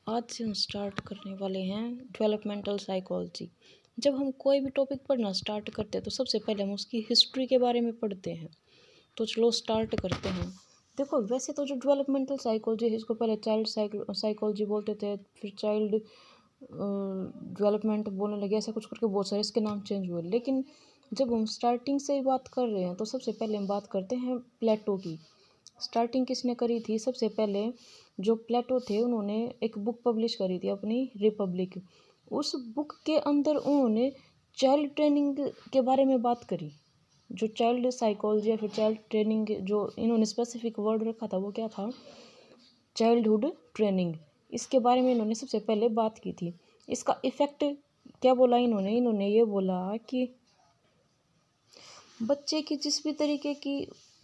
आज से हम स्टार्ट करने वाले हैं डेवलपमेंटल साइकोलॉजी। जब हम कोई भी टॉपिक पढ़ना स्टार्ट करते हैं तो सबसे पहले हम उसकी हिस्ट्री के बारे में पढ़ते हैं। तो चलो स्टार्ट करते हैं। देखो, वैसे तो जो डेवलपमेंटल साइकोलॉजी है इसको पहले चाइल्ड साइकोलॉजी बोलते थे, फिर चाइल्ड डेवलपमेंट बोलने लगे, ऐसा कुछ करके बहुत सारे इसके नाम चेंज हुए। लेकिन जब हम स्टार्टिंग से ही बात कर रहे हैं तो सबसे पहले हम बात करते हैं प्लेटो की। स्टार्टिंग किसने करी थी? सबसे पहले जो प्लेटो थे उन्होंने एक बुक पब्लिश करी थी अपनी रिपब्लिक। उस बुक के अंदर उन्होंने चाइल्ड ट्रेनिंग के बारे में बात करी। जो चाइल्ड साइकोलॉजी या फिर चाइल्ड ट्रेनिंग जो इन्होंने स्पेसिफिक वर्ड रखा था वो क्या था? Childhood training. इसके बारे में इन्होंने सबसे पहले बात की थी। इसका इफ़ेक्ट क्या बोला इन्होंने ये बोला कि बच्चे की जिस भी तरीके की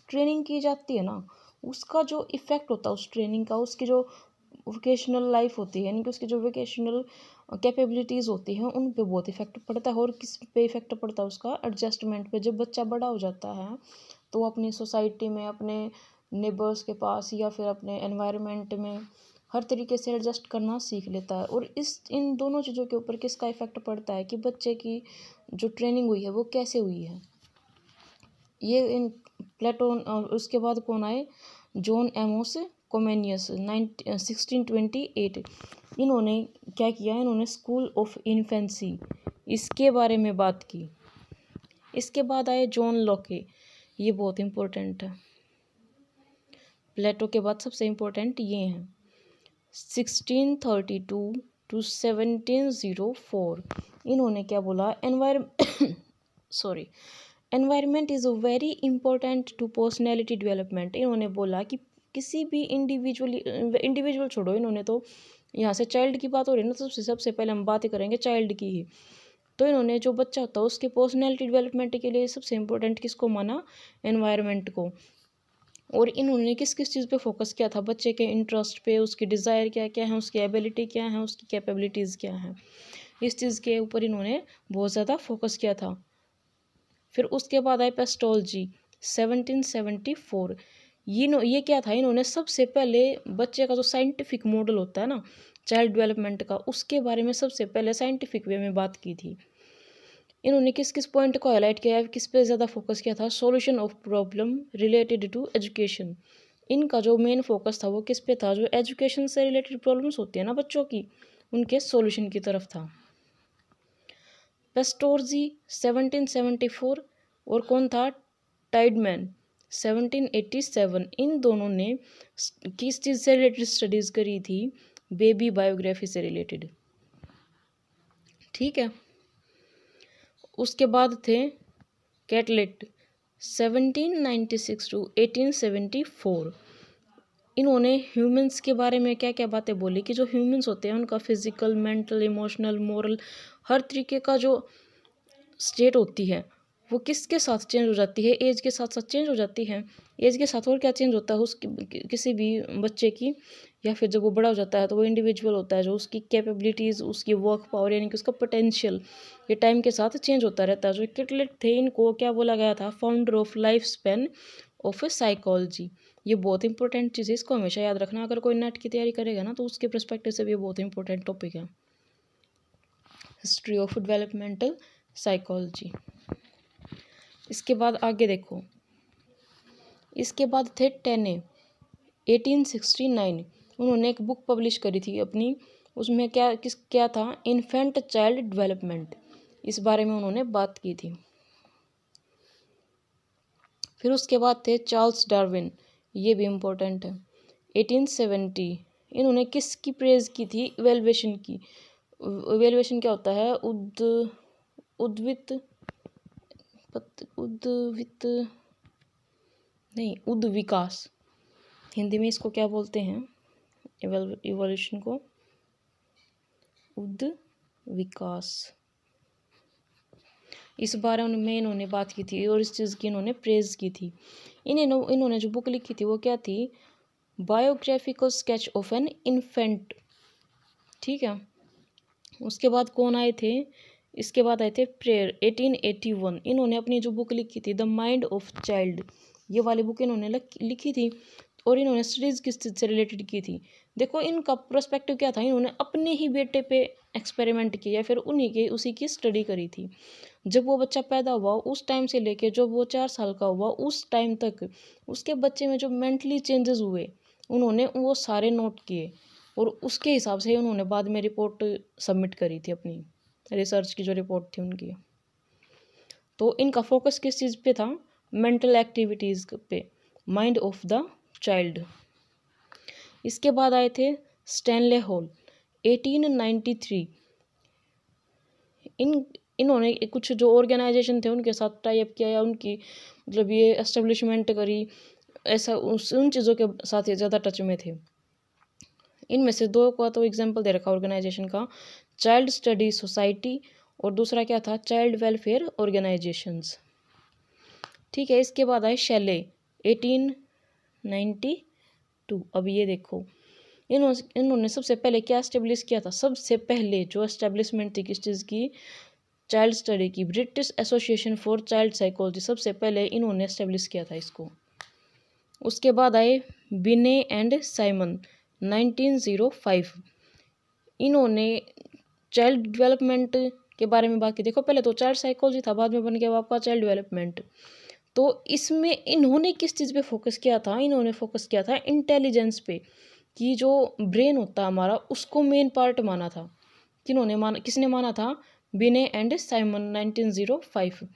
ट्रेनिंग की जाती है ना, उसका जो इफ़ेक्ट होता है उस ट्रेनिंग का, उसकी जो वोकेशनल लाइफ होती है, यानी कि उसकी जो वोकेशनल कैपेबिलिटीज़ होती हैं उन पे बहुत इफ़ेक्ट पड़ता है। और किस पे इफ़ेक्ट पड़ता है? उसका एडजस्टमेंट पे। जब बच्चा बड़ा हो जाता है तो वो अपनी सोसाइटी में, अपने नेबर्स के पास या फिर अपने एनवायरनमेंट में हर तरीके से एडजस्ट करना सीख लेता है। और इन दोनों चीज़ों के ऊपर किसका इफ़ेक्ट पड़ता है कि बच्चे की जो ट्रेनिंग हुई है वो कैसे हुई है। ये इन प्लेटो उसके बाद कौन आए? John Amos Comenius 1628। इन्होंने क्या किया? इन्होंने स्कूल ऑफ इन्फेंसी इसके बारे में बात की। इसके बाद आए जॉन लॉके। ये बहुत इम्पोर्टेंट है। प्लेटो के बाद सबसे इम्पोर्टेंट ये हैं। 1632 to 1704 इन्होंने क्या बोला? Environment is a very important to personality development. इन्होंने बोला कि किसी भी इंडिविजुअल छोड़ो, इन्होंने तो यहाँ से चाइल्ड की बात हो रही है ना, तो सबसे पहले हम बात ही करेंगे चाइल्ड की ही। तो इन्होंने जो बच्चा होता है उसके पर्सनैलिटी डेवलपमेंट के लिए सबसे इम्पोर्टेंट किसको माना? एनवायरनमेंट को। और इन्होंने किस किस चीज़ पे फोकस किया था? बच्चे के इंटरेस्ट पे, उसकी डिज़ायर क्या क्या है, उसकी एबिलिटी क्या है, उसकी कैपेबिलिटीज़ क्या हैं, इस चीज़ के ऊपर इन्होंने बहुत ज़्यादा फोकस किया था। फिर उसके बाद आए पेस्टोलॉजी 1774। ये क्या था? इन्होंने सबसे पहले बच्चे का जो साइंटिफिक मॉडल होता है ना चाइल्ड डेवलपमेंट का, उसके बारे में सबसे पहले साइंटिफिक वे में बात की थी। इन्होंने किस किस पॉइंट को हाईलाइट किया है, किस पे ज़्यादा फोकस किया था? Solution of problem related to education. इनका जो मेन फोकस था वो किस पे था? जो एजुकेशन से रिलेटेड प्रॉब्लम्स होती है ना बच्चों की, उनके सॉल्यूशन की तरफ था। पेस्टोरजी 1774 और कौन था? टाइडमैन 1787। इन दोनों ने किस चीज़ से रिलेटेड स्टडीज़ करी थी? बेबी बायोग्राफी से रिलेटेड। ठीक है। उसके बाद थे कैटलेट 1796 to 1874। इन्होंने ह्यूमंस के बारे में क्या क्या बातें बोली कि जो ह्यूमंस होते हैं उनका फिजिकल, मेंटल, इमोशनल, मोरल हर तरीके का जो स्टेट होती है वो किसके साथ चेंज हो जाती है? एज के साथ साथ चेंज हो जाती है। एज के साथ और क्या चेंज होता है उसकी किसी भी बच्चे की, या फिर जब वो बड़ा हो जाता है तो वो इंडिविजुअल होता है, जो उसकी कैपेबिलिटीज़, उसकी वर्क पावर यानी कि उसका पोटेंशियल, ये टाइम के साथ चेंज होता रहता है। जो किटलेट थे इनको क्या बोला गया था? Founder of life span of psychology. ये बहुत इंपॉर्टेंट चीज़ है, इसको हमेशा याद रखना। अगर कोई नेट की तैयारी करेगा ना तो उसके परस्पेक्टिव से भी ये बहुत इंपॉर्टेंट टॉपिक है। History of developmental psychology. इसके बाद आगे देखो, इसके बाद थे टेने 1869। उन्होंने एक बुक पब्लिश करी थी अपनी, उसमें क्या था? इन्फेंट चाइल्ड डेवलपमेंट, इस बारे में उन्होंने बात की थी। फिर उसके बाद थे चार्ल्स डार्विन। ये भी इम्पोर्टेंट है 1870। इन्होंने किसकी प्रेज की थी? इवेल्युएशन की। इवेल्युएशन क्या होता है? उद्विकास। हिंदी में इसको क्या बोलते हैं? इवोल्यूशन को उद्विकास। इस बारे में इन्होंने बात की थी और इस चीज़ की इन्होंने प्रेज की थी। इन्होंने जो बुक लिखी थी वो क्या थी? Biographical sketch of an infant. ठीक है। उसके बाद कौन आए थे? इसके बाद आए थे प्रेयर 1881। इन्होंने अपनी जो बुक लिखी थी द माइंड ऑफ चाइल्ड, ये वाली बुक इन्होंने लिखी थी। और इन्होंने स्टडीज़ किस चीज़ से रिलेटेड की थी? देखो इनका पर्सपेक्टिव क्या था, इन्होंने अपने ही बेटे पे एक्सपेरिमेंट किया, फिर उन्हीं के उसी की स्टडी करी थी। जब वो बच्चा पैदा हुआ उस टाइम से लेके जब वो 4 साल का हुआ उस टाइम तक उसके बच्चे में जो मेंटली चेंजेस हुए उन्होंने वो सारे नोट किए, और उसके हिसाब से उन्होंने बाद में रिपोर्ट सबमिट करी थी, अपनी रिसर्च की जो रिपोर्ट थी उनकी। तो इनका फोकस किस चीज़ पे था, मेंटल एक्टिविटीज़ पे, माइंड ऑफ द चाइल्ड। इसके बाद आए थे स्टैनले हॉल 1893। इन्होंने कुछ जो ऑर्गेनाइजेशन थे उनके साथ टाई अप किया, या उनकी मतलब ये एस्टेब्लिशमेंट करी, ऐसा उन चीज़ों के साथ ये ज़्यादा टच में थे। इनमें से दो का तो एग्जांपल दे रखा ऑर्गेनाइजेशन का, चाइल्ड स्टडी सोसाइटी और दूसरा क्या था, चाइल्ड वेलफेयर ऑर्गेनाइजेशंस। ठीक है, इसके बाद आए शैले 1892। अब ये देखो इन्होंने सबसे पहले क्या एस्टेब्लिश किया था, सबसे पहले जो एस्टेब्लिशमेंट थी किस चीज़ की, चाइल्ड स्टडी की, British association for child psychology, सबसे पहले इन्होंने एस्टेब्लिश किया था इसको। उसके बाद आए बिने एंड साइमन 1905। इन्होंने चाइल्ड डेवलपमेंट के बारे में बात की। देखो पहले तो चाइल्ड साइकोलॉजी था, बाद में बन गया आपका चाइल्ड डेवलपमेंट। तो इसमें इन्होंने किस चीज़ पे फोकस किया था, इन्होंने फोकस किया था इंटेलिजेंस पे, कि जो ब्रेन होता है हमारा उसको मेन पार्ट माना था। किसने माना था, बिने एंड साइमन 1905।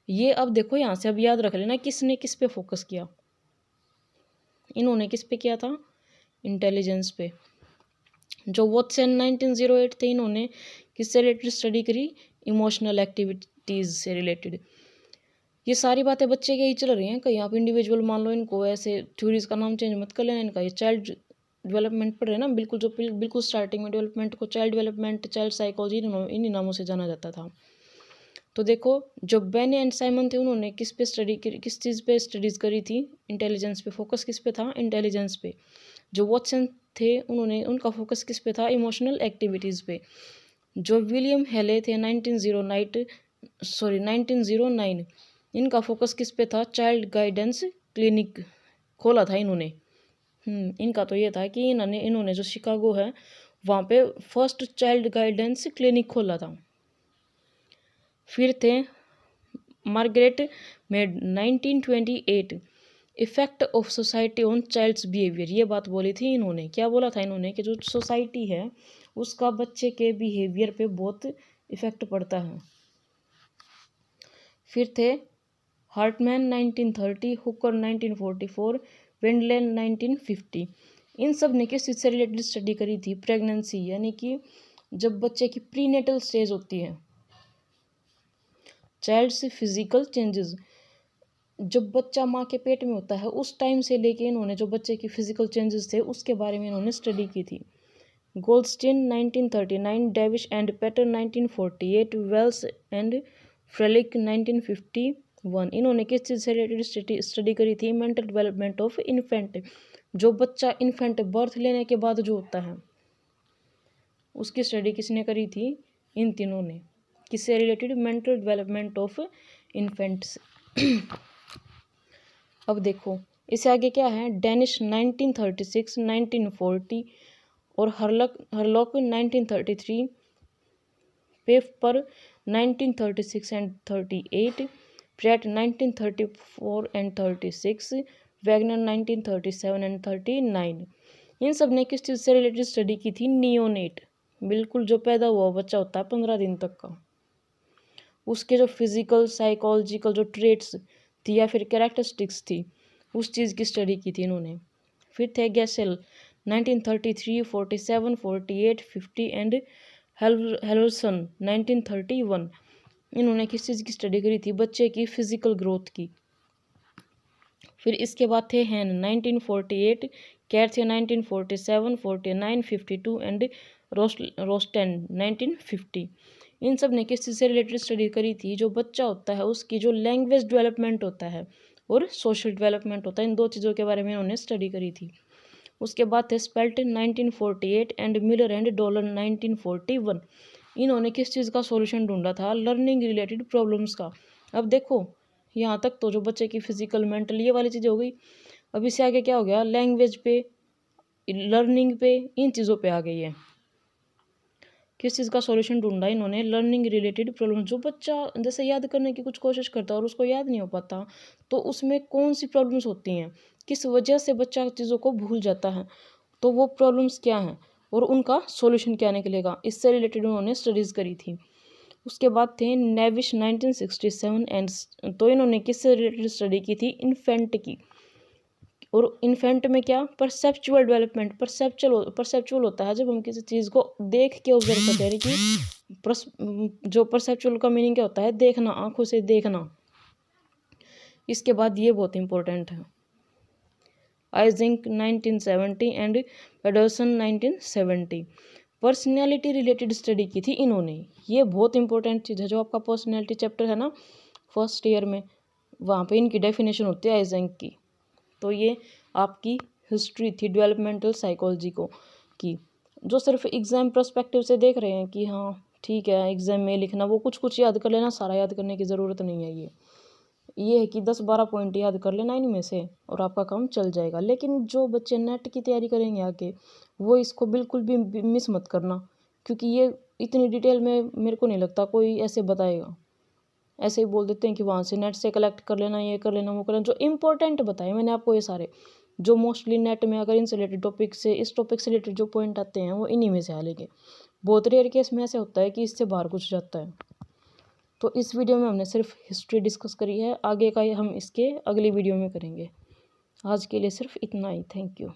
ये अब देखो यहाँ से अब याद रख लेना किसने किस पे फोकस किया। इन्होंने किस पे किया था, इंटेलिजेंस पे। जो वॉटसन 1908 थे, इन्होंने किससे रिलेटेड स्टडी करी, इमोशनल एक्टिविटीज़ से रिलेटेड। ये सारी बातें बच्चे के ही चल रही हैं, कहीं आप इंडिविजुअल मान लो, इनको ऐसे थ्योरीज का नाम चेंज मत कर लेना इनका। ये चाइल्ड डेवलपमेंट पढ़ रहे हैं ना, बिल्कुल स्टार्टिंग में डेवलपमेंट को चाइल्ड डेवलपमेंट, चाइल्ड साइकोलॉजी इन्हीं नामों से जाना जाता था। तो देखो जो बेने एंड साइमन थे उन्होंने किस पे स्टडी करी, किस चीज़ पे स्टडीज़ करी थी, इंटेलिजेंस पे। फोकस किस पे था, इंटेलिजेंस पे। जो वॉटसन थे उनका फोकस किस पे था, इमोशनल एक्टिविटीज़ पे। जो विलियम हेले थे 1909, इनका फोकस किस पे था, चाइल्ड गाइडेंस क्लिनिक खोला था इन्होंने। इनका तो ये था कि इन्होंने जो शिकागो है वहाँ पे फर्स्ट चाइल्ड गाइडेंस क्लिनिक खोला था। फिर थे Margaret Mead 1928, effect of society on child's behaviour. ये बात बोली थी इन्होंने, क्या बोला था इन्होंने कि जो सोसाइटी है उसका बच्चे के बिहेवियर पे बहुत इफेक्ट पड़ता है। फिर थे हार्टमैन 1930, हुकर 1944, वेंडलेन 1950। इन सब ने किस चीज़ से रिलेटेड स्टडी करी थी, प्रेगनेंसी, यानी कि जब बच्चे की प्रीनेटल स्टेज होती है, चाइल्ड्स फिजिकल चेंजेस, जब बच्चा माँ के पेट में होता है उस टाइम से लेके इन्होंने जो बच्चे की फिजिकल चेंजेस थे उसके बारे में इन्होंने स्टडी की थी। Goldstein 1939, Davis and Patter 1948, Wells and Frelick 1951। इन्होंने किस चीज़ से रिलेटेड स्टडी करी थी, मेंटल डेवलपमेंट ऑफ इन्फेंट, जो बच्चा इन्फेंट बर्थ लेने के बाद जो होता है उसकी स्टडी किसने करी थी, इन तीनों ने। किससे related, mental development of infants. अब देखो इससे आगे क्या है, डेनिश 1936, 1940 और Hurlock 1933, paper 1936 and 38, parade 1934 and 36, Wagner 1937 and 39। इन सब ने किस चीज़ से रिलेटेड स्टडी की थी, नियोनेट, बिल्कुल जो पैदा हुआ बच्चा होता है 15 दिन तक का, उसके जो फिजिकल साइकोलॉजिकल जो ट्रेट्स थी या फिर कैरेक्टरिस्टिक्स थी उस चीज़ की स्टडी की थी इन्होंने। फिर थे गैसेल 1933, 47, 48, 50 एंड हेलरसन 1931। इन्होंने किस चीज़ की स्टडी करी थी, बच्चे की फिजिकल ग्रोथ की। फिर इसके बाद थे हैन 1948, कैर थे 1947, 49, 52 एंड रोस्टेन 1950। इन सब ने किस चीज़ से रिलेटेड स्टडी करी थी, जो बच्चा होता है उसकी जो लैंग्वेज डेवलपमेंट होता है और सोशल डेवलपमेंट होता है, इन दो चीज़ों के बारे में उन्होंने स्टडी करी थी। उसके बाद थे spelt 1948 and Miller and dollar 1941। इन्होंने किस चीज़ का सॉल्यूशन ढूंढा था, लर्निंग रिलेटेड प्रॉब्लम्स का। अब देखो यहाँ तक तो जो बच्चे की फिजिकल मेंटल ये वाली चीज़ हो गई। अब इससे आगे क्या हो गया, लैंग्वेज पे लर्निंग पे, इन चीज़ों पे आ गई है। किस चीज़ का सॉल्यूशन ढूंढा इन्होंने? Learning related problem. जो बच्चा जैसे याद करने की कुछ कोशिश करता है और उसको याद नहीं हो पाता, तो उसमें कौन सी प्रॉब्लम्स होती हैं, किस वजह से बच्चा चीज़ों को भूल जाता है, तो वो प्रॉब्लम्स क्या हैं और उनका सॉल्यूशन क्या निकलेगा, इससे रिलेटेड उन्होंने स्टडीज़ करी थी। उसके बाद थे नेविश 1967 एंड, तो इन्होंने किससे रिलेटेड स्टडी की थी? इन्फेंट की। और इन्फेंट में क्या? Perceptual development. परसेप्चुअल होता है जब हम किसी चीज़ को देख के ऑब्जर्व करते हैं कि जो परसेप्चुअल का मीनिंग क्या होता है? देखना, आंखों से देखना। इसके बाद ये बहुत इंपॉर्टेंट है, आइजिंक 1970 एंड पेडरसन 1970, पर्सनैलिटी रिलेटेड स्टडी की थी इन्होंने। ये बहुत इंपॉर्टेंट चीज़ है। जो आपका पर्सनैलिटी चैप्टर है ना फर्स्ट ईयर में, वहाँ पे इनकी डेफिनेशन होती है आइजिंक की। तो ये आपकी हिस्ट्री थी डेवलपमेंटल साइकोलॉजी को की। जो सिर्फ एग्ज़ाम पर्सपेक्टिव से देख रहे हैं कि हाँ ठीक है एग्ज़ाम में लिखना, वो कुछ कुछ याद कर लेना, सारा याद करने की ज़रूरत नहीं है। ये है कि 10-12 पॉइंट याद कर लेना इनमें से और आपका काम चल जाएगा। लेकिन जो बच्चे नेट की तैयारी करेंगे आगे, वो इसको बिल्कुल भी मिस मत करना, क्योंकि ये इतनी डिटेल में मेरे को नहीं लगता कोई ऐसे बताएगा। ऐसे ही बोल देते हैं कि वहाँ से नेट से कलेक्ट कर लेना, ये कर लेना, वो कर लेना। जो इम्पोर्टेंट बताए मैंने आपको ये सारे, जो मोस्टली नेट में अगर इनसे रिलेटेड टॉपिक से, इस टॉपिक से रिलेटेड जो पॉइंट आते हैं वो इन्हीं में से आ लेंगे। बहुत रेयर केस में ऐसे होता है कि इससे बाहर कुछ जाता है। तो इस वीडियो में हमने सिर्फ हिस्ट्री डिस्कस करी है, आगे का हम इसके अगली वीडियो में करेंगे। आज के लिए सिर्फ इतना ही। Thank you.